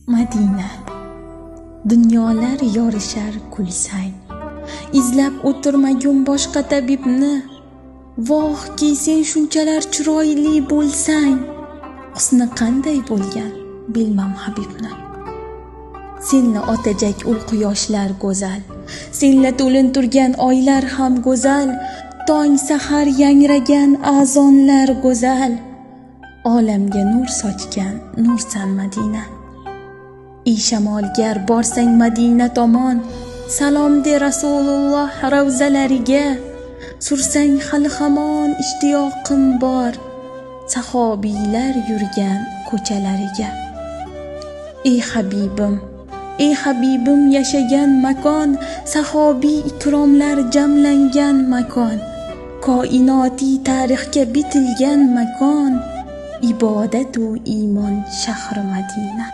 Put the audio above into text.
Madina. Dunyolar yorishar kulsang, izlab o'tirmagum boshqa tabibni. Vohki sen shunchalar chiroyli bo'lsang, husni qanday bo'lgan bilmam Habibni. Senla otajak ul quyoshlar go'zal, senla to'lin turgan oylar ham go'zal, tong sahar yangragan azonlar go'zal. Olamga nur sochgan nursan Madina. Ey shamolgar borsang Madina tomon, salom de Rasululloh ravzalariga. Sursang hali hamon ishtiyoqim bor, sahobiylar yurgan ko'chalariga. Ey Habibim yashagan makon, sahobiy ikromlar jamlangan makon, koinoti tarixga bitilgan makon, ibodat u iymon shahri Madina.